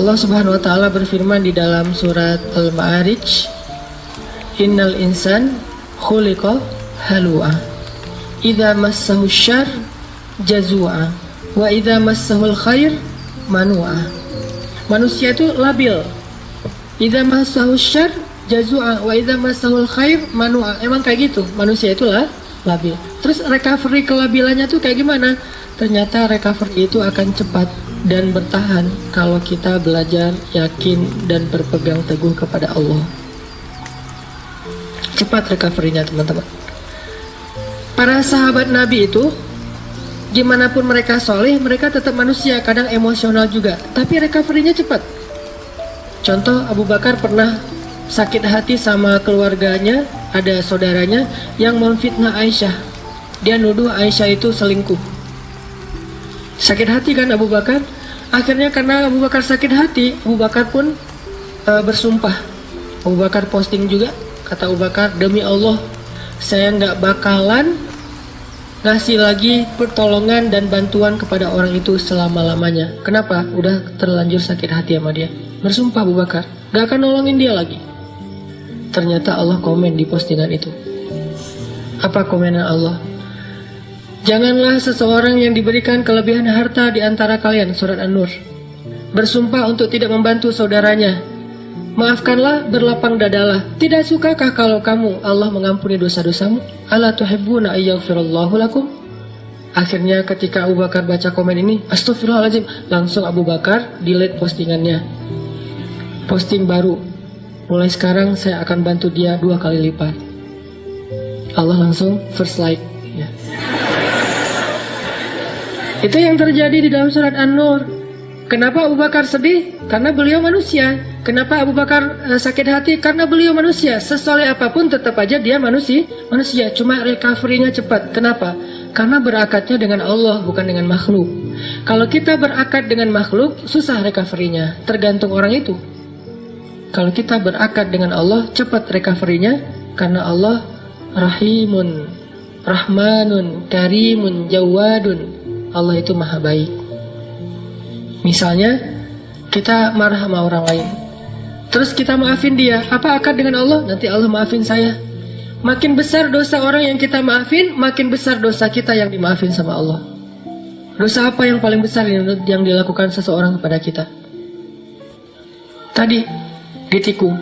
Allah Subhanahu wa taala berfirman di dalam surat Al-Ma'arij, Innal insan khuliqa halu'a idza massahu syarr jazua wa idza massahul khair manu'a. Manusia itu labil. Idza massahu syarr jazua wa idza massahul khair manu'a. Emang kayak gitu. Manusia itu labil. Terus recovery kelabilannya tuh kayak gimana? Ternyata recovery itu akan cepat dan bertahan kalau kita belajar, yakin, dan berpegang teguh kepada Allah. Cepat recovery-nya, teman-teman. Para sahabat Nabi itu, gimana pun mereka soleh, mereka tetap manusia, kadang emosional juga, tapi recovery-nya cepat. Contoh, Abu Bakar pernah sakit hati sama keluarganya, ada saudaranya yang memfitnah Aisyah. Dia nuduh Aisyah itu selingkuh. Sakit hati kan Abu Bakar. Akhirnya karena Abu Bakar sakit hati, Abu Bakar pun bersumpah. Abu Bakar posting juga. Kata Abu Bakar, demi Allah, saya nggak bakalan ngasih lagi pertolongan dan bantuan kepada orang itu selama-lamanya. Kenapa? Udah terlanjur sakit hati sama dia. Bersumpah Abu Bakar, nggak akan nolongin dia lagi. Ternyata Allah komen di postingan itu. Apa komenan Allah? Janganlah seseorang yang diberikan kelebihan harta di antara kalian, surat An-Nur, bersumpah untuk tidak membantu saudaranya. Maafkanlah, berlapang dadalah. Tidak sukakah kalau kamu Allah mengampuni dosa-dosamu? Ala tuhibbuna ayyaghfirallahu lakum? Akhirnya ketika Abu Bakar baca komen ini, astagfirullahaladzim, langsung Abu Bakar delete postingannya. Posting baru, mulai sekarang saya akan bantu dia 2 kali lipat. Allah langsung first like ya. Itu yang terjadi di dalam surat An-Nur. Kenapa Abu Bakar sedih? Karena beliau manusia. Kenapa Abu Bakar sakit hati? Karena beliau manusia. Sesoleh apapun tetap aja dia manusia. Cuma recovery-nya cepat. Kenapa? Karena berakatnya dengan Allah, bukan dengan makhluk. Kalau kita berakat dengan makhluk, susah recovery-nya. Tergantung orang itu. Kalau kita berakat dengan Allah, cepat recovery-nya. Karena Allah Rahimun, Rahmanun, Karimun, Jawadun. Allah itu maha baik. Misalnya kita marah sama orang lain, terus kita maafin dia. Apa akad dengan Allah? Nanti Allah maafin saya. Makin besar dosa orang yang kita maafin, makin besar dosa kita yang dimaafin sama Allah. Dosa apa yang paling besar yang dilakukan seseorang kepada kita? Tadi ditikung.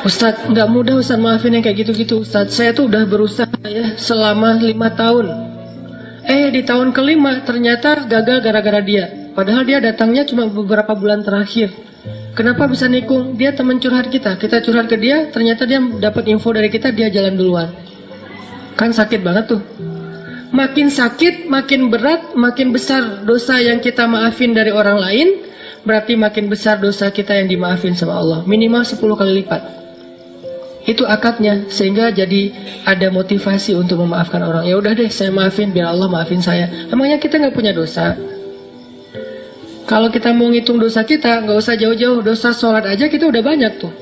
Ustadz, nggak mudah Ustadz maafin yang kayak gitu-gitu Ustadz. Saya tuh udah berusaha ya selama 5 tahun. Di tahun ke-5 ternyata gagal gara-gara dia. Padahal dia datangnya cuma beberapa bulan terakhir. Kenapa bisa nikung? Dia teman curhat kita. Kita curhat ke dia, ternyata dia dapat info dari kita, dia jalan duluan. Kan sakit banget tuh. Makin sakit, makin berat, makin besar dosa yang kita maafin dari orang lain, berarti makin besar dosa kita yang dimaafin sama Allah. Minimal 10 kali lipat. Itu akadnya, sehingga jadi ada motivasi untuk memaafkan orang. Ya udah deh, saya maafin biar Allah maafin saya. Emangnya kita nggak punya dosa? Kalau kita mau ngitung dosa kita, nggak usah jauh-jauh. Dosa sholat aja kita udah banyak tuh.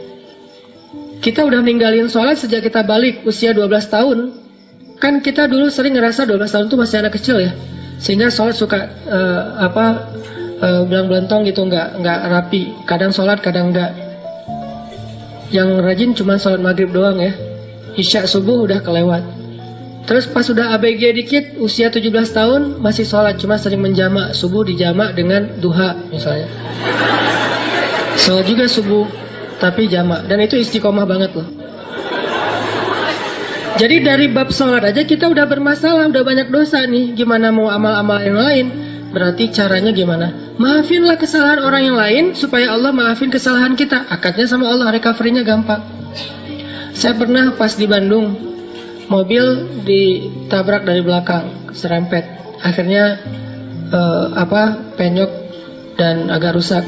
Kita udah ninggalin sholat sejak kita balik usia 12 tahun. Kan kita dulu sering ngerasa 12 tahun tuh masih anak kecil ya, sehingga sholat suka belang-belantong gitu, nggak rapi. Kadang sholat, kadang nggak. Yang rajin cuma sholat maghrib doang ya. Isya subuh udah kelewat. Terus pas udah ABG dikit, usia 17 tahun masih sholat, cuma sering menjamak. Subuh dijamak dengan duha misalnya. Sholat juga subuh, tapi jamak. Dan itu istiqomah banget loh. Jadi dari bab sholat aja kita udah bermasalah, udah banyak dosa nih. Gimana mau amal-amal yang lain? Berarti caranya gimana? Maafinlah kesalahan orang yang lain supaya Allah maafin kesalahan kita. Akadnya sama Allah, recovery-nya gampang. Saya pernah pas di Bandung, mobil ditabrak dari belakang, serempet. Akhirnya penyok dan agak rusak.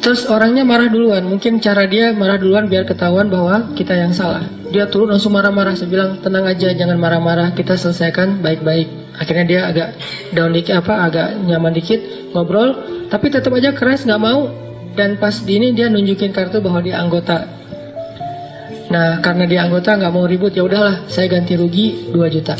Terus orangnya marah duluan. Mungkin cara dia marah duluan biar ketahuan bahwa kita yang salah. Dia turun langsung marah-marah. Saya bilang, tenang aja, jangan marah-marah, kita selesaikan baik-baik. Akhirnya dia agak down dikit, agak nyaman dikit, ngobrol, tapi tetap aja keras, nggak mau. Dan pas di ini dia nunjukin kartu bahwa dia anggota. Nah, karena dia anggota nggak mau ribut, ya udahlah, saya ganti rugi 2 juta.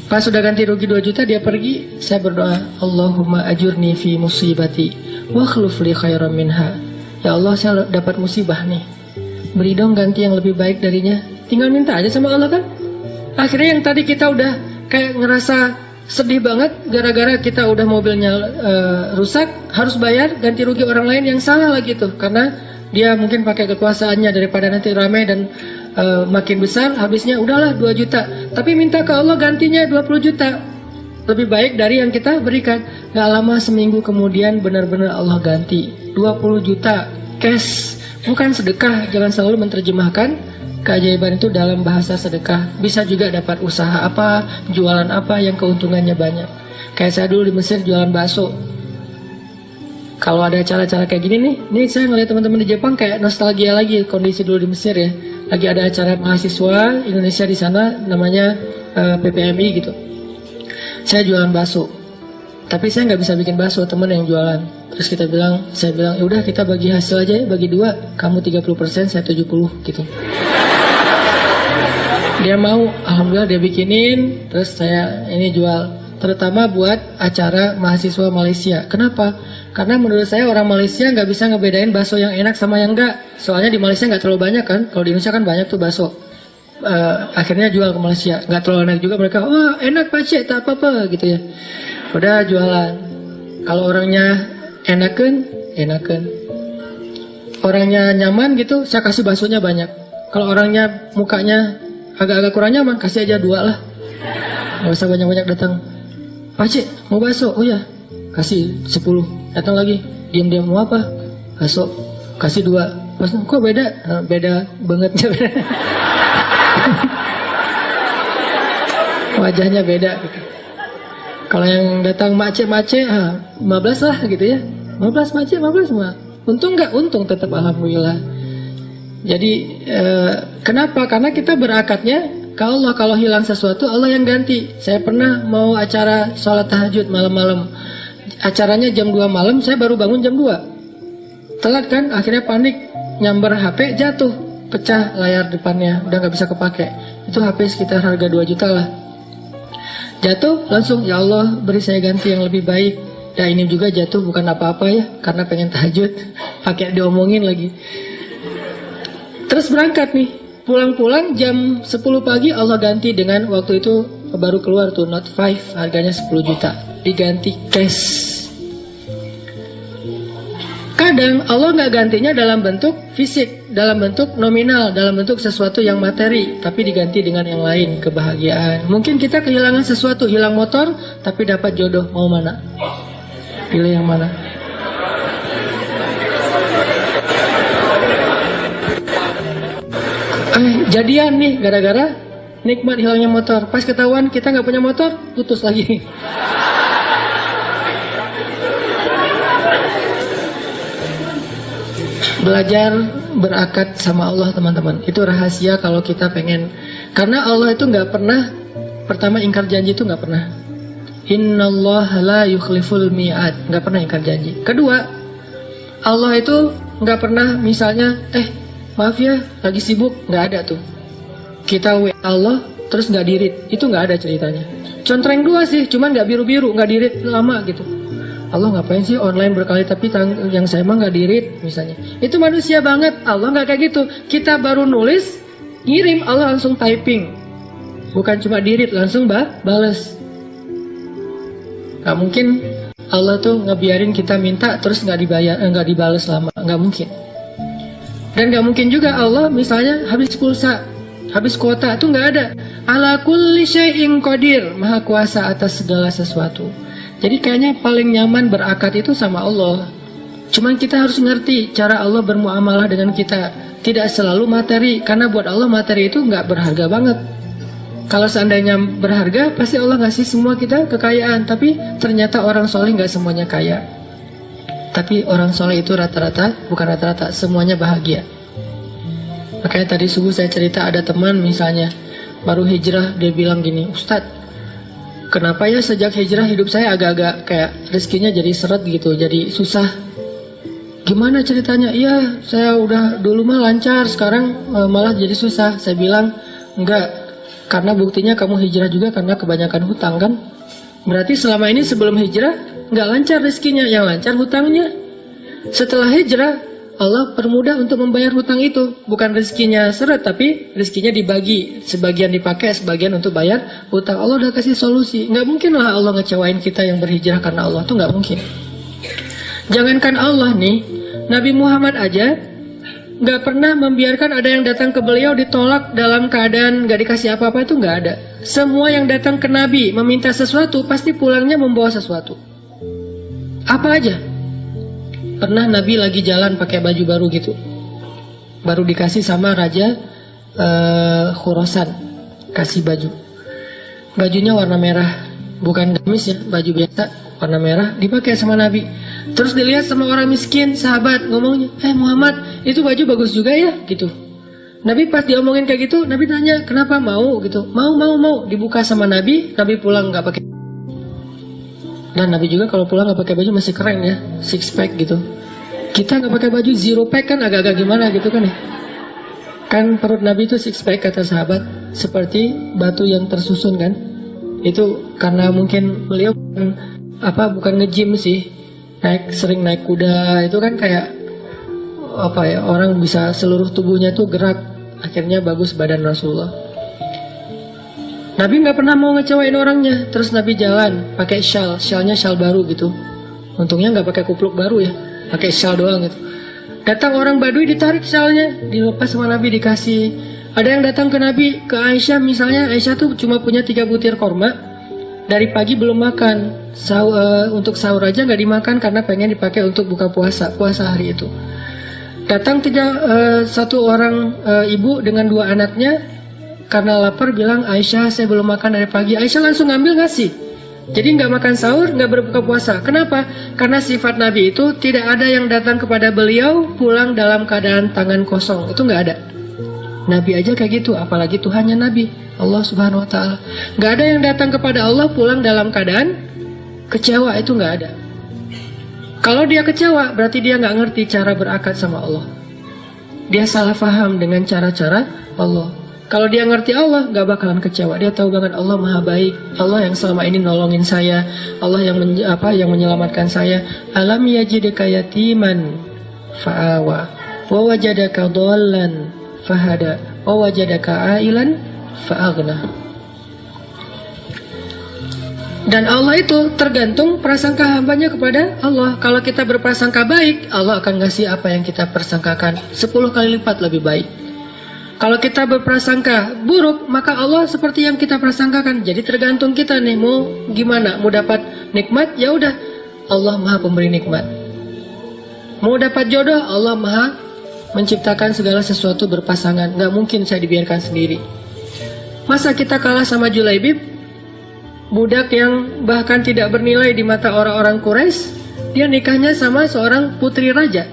Pas sudah ganti rugi 2 juta dia pergi, saya berdoa, Allahumma ajurni fi musibati wa akhluf li khairan minha. Ya Allah, saya dapat musibah nih, beri dong ganti yang lebih baik darinya. Tinggal minta aja sama Allah kan. Akhirnya yang tadi kita udah kayak ngerasa sedih banget gara-gara kita udah mobilnya rusak, harus bayar ganti rugi orang lain yang salah lagi tuh, karena dia mungkin pakai kekuasaannya daripada nanti ramai dan makin besar, habisnya udahlah 2 juta. Tapi minta ke Allah gantinya 20 juta. Lebih baik dari yang kita berikan. Gak lama seminggu kemudian benar-benar Allah ganti 20 juta cash. Bukan sedekah, jangan selalu menerjemahkan keajaiban itu dalam bahasa sedekah. Bisa juga dapat usaha apa, jualan apa yang keuntungannya banyak. Kayak saya dulu di Mesir jualan bakso. Kalau ada acara-acara kayak gini nih saya ngeliat teman-teman di Jepang kayak nostalgia lagi kondisi dulu di Mesir ya. Lagi ada acara mahasiswa Indonesia di sana namanya PPMI gitu. Saya jualan bakso, tapi saya nggak bisa bikin bakso, teman yang jualan. Terus saya bilang, ya udah kita bagi hasil aja ya, bagi 2, kamu 30%, saya 70 gitu. Dia mau, alhamdulillah dia bikinin, terus saya ini jual. Terutama buat acara mahasiswa Malaysia. Kenapa? Karena menurut saya orang Malaysia nggak bisa ngebedain bakso yang enak sama yang enggak. Soalnya di Malaysia nggak terlalu banyak kan. Kalau di Indonesia kan banyak tuh bakso. Akhirnya jual ke Malaysia. Nggak terlalu enak juga, mereka, wah enak Pak Cik, tak apa-apa gitu ya. Udah jualan. Kalau orangnya enakan. Orangnya nyaman gitu, saya kasih baksonya banyak. Kalau orangnya mukanya agak-agak kurang nyaman, kasih aja 2 lah. Nggak usah banyak-banyak datang. Pak Cik, mau bakso? Oh ya, kasih 10. Datang lagi, diam-diam, mau apa? Bakso, kasih 2. Pas, kok beda? Beda banget. Wajahnya beda gitu. Kalau yang datang macet, 15 lah gitu ya. 15 macet, 15 mah. Untung nggak? Untung tetap alhamdulillah. Jadi kenapa? Karena kita berakatnya kalau hilang sesuatu Allah yang ganti. Saya pernah mau acara sholat tahajud malam-malam. Acaranya jam 2 malam, saya baru bangun jam 2. Telat kan, akhirnya panik, nyamber HP, jatuh, pecah layar depannya, udah nggak bisa kepake. Itu HP sekitar harga 2 juta lah. Jatuh, langsung, ya Allah beri saya ganti yang lebih baik. Ya ini juga jatuh bukan apa-apa ya, karena pengen tahajud, pakai diomongin lagi. Terus berangkat nih, pulang-pulang jam 10 pagi Allah ganti dengan waktu itu baru keluar tuh Note 5 harganya 10 juta diganti cash. Kadang Allah nggak gantinya dalam bentuk fisik, dalam bentuk nominal, dalam bentuk sesuatu yang materi, tapi diganti dengan yang lain, kebahagiaan. Mungkin kita kehilangan sesuatu, hilang motor, tapi dapat jodoh. Mau mana? Pilih yang mana? Jadian nih gara-gara nikmat hilangnya motor. Pas ketahuan kita nggak punya motor, putus lagi. Belajar berakat sama Allah teman-teman. Itu rahasia kalau kita pengen. Karena Allah itu nggak pernah, pertama ingkar janji itu nggak pernah. Innallaha la yukhliful mi'ad, nggak pernah ingkar janji. Kedua, Allah itu nggak pernah misalnya, maaf ya lagi sibuk, nggak ada tuh. Kita WA Allah terus nggak dirit, itu nggak ada ceritanya. Contreng 2 sih, cuman nggak biru-biru, nggak dirit lama gitu. Allah ngapain sih online berkali tapi yang saya mah nggak dirit misalnya. Itu manusia banget. Allah nggak kayak gitu. Kita baru nulis, ngirim, Allah langsung typing. Bukan cuma dirit, langsung bales. Gak mungkin Allah tuh ngebiarin kita minta terus nggak dibayar, nggak dibales lama. Nggak mungkin. Dan nggak mungkin juga Allah misalnya habis pulsa, habis kuota, itu nggak ada. Ala kulli syai'in qadir, maha kuasa atas segala sesuatu. Jadi kayaknya paling nyaman berakat itu sama Allah. Cuman kita harus ngerti cara Allah bermuamalah dengan kita. Tidak selalu materi, karena buat Allah materi itu nggak berharga banget. Kalau seandainya berharga, pasti Allah ngasih semua kita kekayaan. Tapi ternyata orang soleh nggak semuanya kaya. Tapi orang soleh itu rata-rata, bukan rata-rata, semuanya bahagia. Makanya tadi subuh saya cerita ada teman misalnya baru hijrah, dia bilang gini, Ustadz, kenapa ya sejak hijrah hidup saya agak-agak kayak rezekinya jadi seret gitu, jadi susah. Gimana ceritanya? Iya, saya udah dulu mah lancar, sekarang malah jadi susah. Saya bilang, enggak, Karena buktinya kamu hijrah juga karena kebanyakan hutang kan. Berarti selama ini sebelum hijrah nggak lancar rezekinya, yang lancar hutangnya. Setelah hijrah Allah permudah untuk membayar hutang itu. Bukan rezekinya seret, tapi rezekinya dibagi. Sebagian dipakai, sebagian untuk bayar hutang. Allah udah kasih solusi. Nggak mungkin lah Allah ngecewain kita yang berhijrah karena Allah. Itu nggak mungkin. Jangankan Allah nih, Nabi Muhammad aja nggak pernah membiarkan ada yang datang ke beliau ditolak dalam keadaan nggak dikasih apa-apa. Itu nggak ada. Semua yang datang ke Nabi meminta sesuatu pasti pulangnya membawa sesuatu. Apa aja? Pernah Nabi lagi jalan pakai baju baru gitu, baru dikasih sama Raja Khurasan, kasih baju. Bajunya warna merah, bukan gamis ya, baju biasa warna merah, dipakai sama Nabi. Terus dilihat sama orang miskin, sahabat ngomongnya, Muhammad, itu baju bagus juga ya, gitu. Nabi pas diomongin kayak gitu, Nabi tanya, kenapa mau gitu? Mau. Dibuka sama Nabi, Nabi pulang nggak pakai. Dan Nabi juga kalau pulang nggak pakai baju masih keren ya, six pack gitu. Kita nggak pakai baju zero pack kan agak-agak gimana gitu kan ya. Kan perut Nabi itu six pack kata sahabat, seperti batu yang tersusun kan. Itu karena mungkin beliau bukan nge-gym sih, sering naik kuda, itu kan kayak orang bisa seluruh tubuhnya tuh gerak, akhirnya bagus badan Rasulullah. Nabi nggak pernah mau ngecewain orangnya. Terus Nabi jalan pakai syalnya syal baru gitu. Untungnya nggak pakai kupluk baru ya, pakai syal doang gitu. Datang orang Badui ditarik syalnya, dilepas sama Nabi dikasih. Ada yang datang ke Nabi, ke Aisyah misalnya, Aisyah tuh cuma punya 3 butir korma, dari pagi belum makan. Untuk sahur aja nggak dimakan karena pengen dipakai untuk buka puasa hari itu. Datang satu orang ibu dengan 2 anaknya. Karena lapar bilang, Aisyah saya belum makan dari pagi. Aisyah langsung ngambil ngasih. Jadi nggak makan sahur, nggak berbuka puasa. Kenapa? Karena sifat Nabi itu tidak ada yang datang kepada beliau pulang dalam keadaan tangan kosong. Itu nggak ada. Nabi aja kayak gitu, apalagi Tuhannya Nabi, Allah Subhanahu Wa Taala. Nggak ada yang datang kepada Allah pulang dalam keadaan kecewa. Itu nggak ada. Kalau dia kecewa, berarti dia nggak ngerti cara berakad sama Allah. Dia salah paham dengan cara-cara Allah. Kalau dia ngerti Allah, gak bakalan kecewa. Dia tahu banget Allah maha baik. Allah yang selama ini nolongin saya. Allah yang menyelamatkan saya. Alam yajidka yatiman fa'awa wa wajadaka dhallan fahada wa wajadaka ailan fa'aghna. Dan Allah itu tergantung prasangka hambanya kepada Allah. Kalau kita berprasangka baik, Allah akan ngasih apa yang kita persangkakan 10 kali lipat lebih baik. Kalau kita berprasangka buruk, maka Allah seperti yang kita prasangkakan. Jadi tergantung kita nih, mau gimana? Mau dapat nikmat, ya udah, Allah maha pemberi nikmat. Mau dapat jodoh, Allah maha menciptakan segala sesuatu berpasangan. Gak mungkin saya dibiarkan sendiri. Masa kita kalah sama Julaibib? Budak yang bahkan tidak bernilai di mata orang-orang Quraisy, dia nikahnya sama seorang putri raja.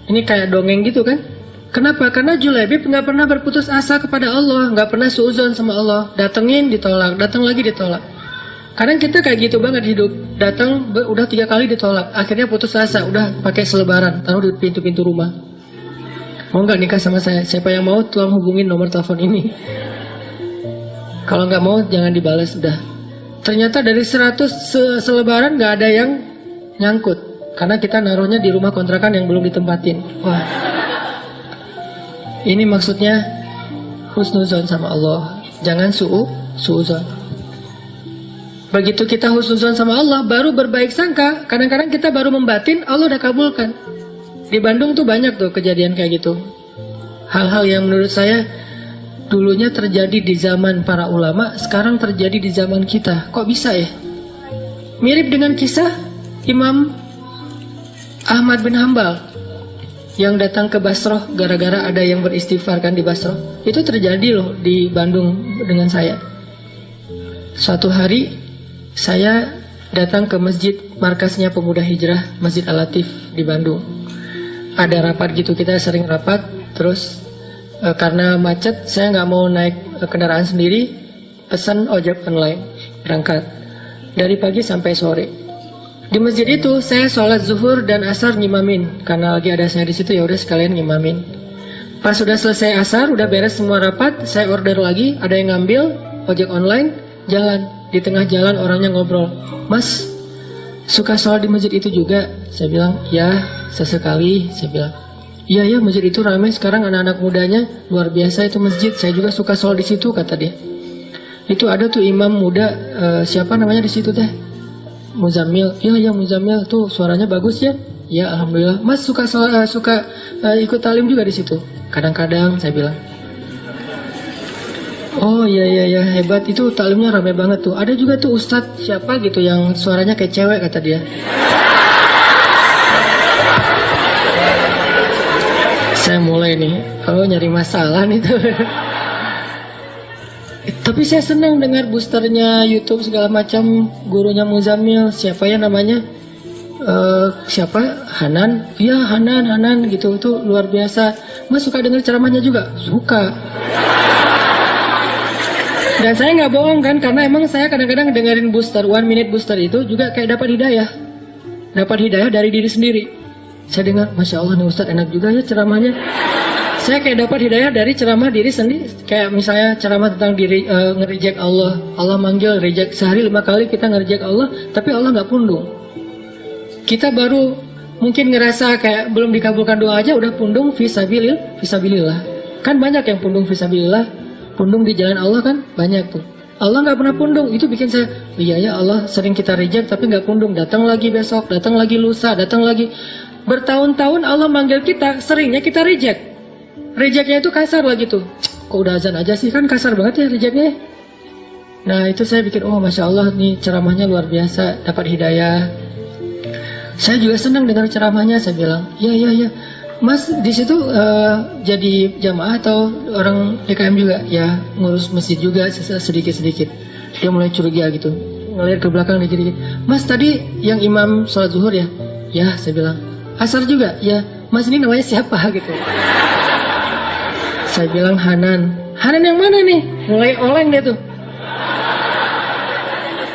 Ini kayak dongeng gitu kan? Kenapa? Karena Julaibib nggak pernah berputus asa kepada Allah, nggak pernah suuzon sama Allah. Datengin ditolak, datang lagi ditolak. Kadang kita kayak gitu banget hidup. Datang udah 3 kali ditolak, akhirnya putus asa, udah pakai selebaran, taruh di pintu-pintu rumah. Mau nggak nikah sama saya? Siapa yang mau tolong hubungin nomor telepon ini. Kalau nggak mau jangan dibalas udah. Ternyata dari 100 selebaran nggak ada yang nyangkut, karena kita naruhnya di rumah kontrakan yang belum ditempatin. Wah. Ini maksudnya husnuzon sama Allah. Jangan suuzon. Begitu kita husnuzon sama Allah, baru berbaik sangka. Kadang-kadang kita baru membatin, Allah udah kabulkan. Di Bandung tuh banyak tuh kejadian kayak gitu. Hal-hal yang menurut saya dulunya terjadi di zaman para ulama, sekarang terjadi di zaman kita. Kok bisa ya? Mirip dengan kisah Imam Ahmad bin Hambal yang datang ke Basroh gara-gara ada yang beristighfar kan di Basroh. Itu terjadi loh di Bandung dengan saya. Suatu hari saya datang ke masjid markasnya Pemuda Hijrah, Masjid Al-Latif di Bandung. Ada rapat gitu, kita sering rapat. Terus karena macet saya nggak mau naik kendaraan sendiri, pesan ojek online berangkat dari pagi sampai sore. Di masjid itu saya sholat zuhur dan asar ngimamin, karena lagi ada saya di situ, ya udah sekalian ngimamin. Pas sudah selesai asar, udah beres semua rapat, saya order lagi, ada yang ngambil, ojek online, jalan. Di tengah jalan orangnya ngobrol, "Mas, suka sholat di masjid itu juga?" Saya bilang, "Ya, sesekali." Saya bilang, "Iya ya, masjid itu ramai sekarang, anak-anak mudanya luar biasa itu masjid. Saya juga suka sholat di situ," kata dia. "Itu ada tuh imam muda, siapa namanya di situ teh? Muzammil." "Iya ya, Muzammil tuh suaranya bagus ya." "Ya, alhamdulillah." "Mas suka ikut talim juga di situ?" "Kadang-kadang," saya bilang. "Oh iya, hebat, itu talimnya ramai banget tuh. Ada juga tuh ustadz siapa gitu yang suaranya kayak cewek," kata dia. Saya mulai nih, nyari masalah nih tuh. Tapi saya senang dengar boosternya YouTube segala macam, gurunya Muzammil, siapa ya namanya? Siapa? Hanan? Iya, Hanan gitu, itu luar biasa. Mas suka dengar ceramahnya juga? Suka. Dan saya nggak bohong kan, karena emang saya kadang-kadang dengerin booster, 1 minute booster itu juga kayak dapat hidayah. Dapat hidayah dari diri sendiri. Saya dengar, Masya Allah nih Ustadz enak juga ya ceramahnya. Saya kayak dapat hidayah dari ceramah diri sendiri. Kayak misalnya ceramah tentang diri, nge-reject Allah. Allah manggil, reject sehari 5 kali kita nge-reject Allah, tapi Allah nggak pundung. Kita baru mungkin ngerasa kayak belum dikabulkan doa aja udah pundung fisabilillah. Kan banyak yang pundung fisabilillah, pundung di jalan Allah kan banyak tuh. Allah nggak pernah pundung, itu bikin saya, iya ya Allah sering kita reject tapi nggak pundung, datang lagi besok, datang lagi lusa, datang lagi. Bertahun-tahun Allah manggil kita, seringnya kita reject. Rejectnya itu kasar lagi tuh. Kok udah azan aja sih, kan kasar banget ya rejectnya. Nah itu saya pikir, oh Masya Allah nih ceramahnya luar biasa, dapat hidayah. Saya juga senang dengar ceramahnya. Saya bilang, iya, Mas di situ jadi jamaah atau orang PKM juga? Ya ngurus masjid juga sedikit-sedikit. Dia mulai curiga gitu, ngelihat ke belakang dia jadi, Mas tadi yang imam sholat zuhur ya? Ya, saya bilang. Asar juga? Ya. Mas ini namanya siapa gitu? Saya bilang Hanan. Hanan yang mana nih? Mulai oleng dia tuh.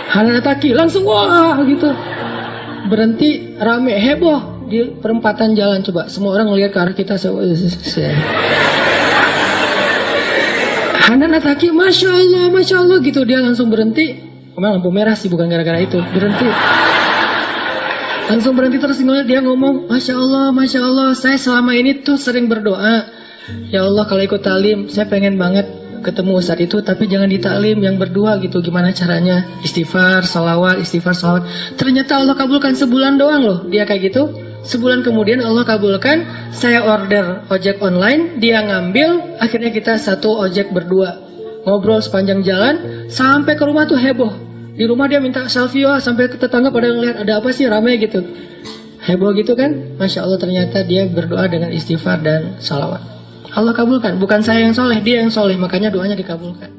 Hanan Ataki, langsung wah gitu. Berhenti, rame, heboh di perempatan jalan. Coba semua orang ngelihat ke arah kita. Hanan Ataki, Masya Allah gitu. Dia langsung berhenti. Memang lampu merah sih, bukan gara-gara itu. Berhenti. Langsung berhenti terus ngeliat dia ngomong, Masya Allah, saya selama ini tuh sering berdoa. Ya Allah kalau ikut talim, saya pengen banget ketemu Ustadz itu, tapi jangan di taklim yang berdua gitu. Gimana caranya? Istighfar, salawat. Ternyata Allah kabulkan sebulan doang loh. Dia kayak gitu. Sebulan kemudian Allah kabulkan. Saya order ojek online, dia ngambil. Akhirnya kita satu ojek berdua. Ngobrol sepanjang jalan, sampai ke rumah tuh heboh. Di rumah dia minta selfie, sampai ke tetangga pada ngeliat ada apa sih ramai gitu. Heboh gitu kan. Masya Allah ternyata dia berdoa dengan istighfar dan salawat. Allah kabulkan, bukan saya yang soleh, dia yang soleh, makanya doanya dikabulkan.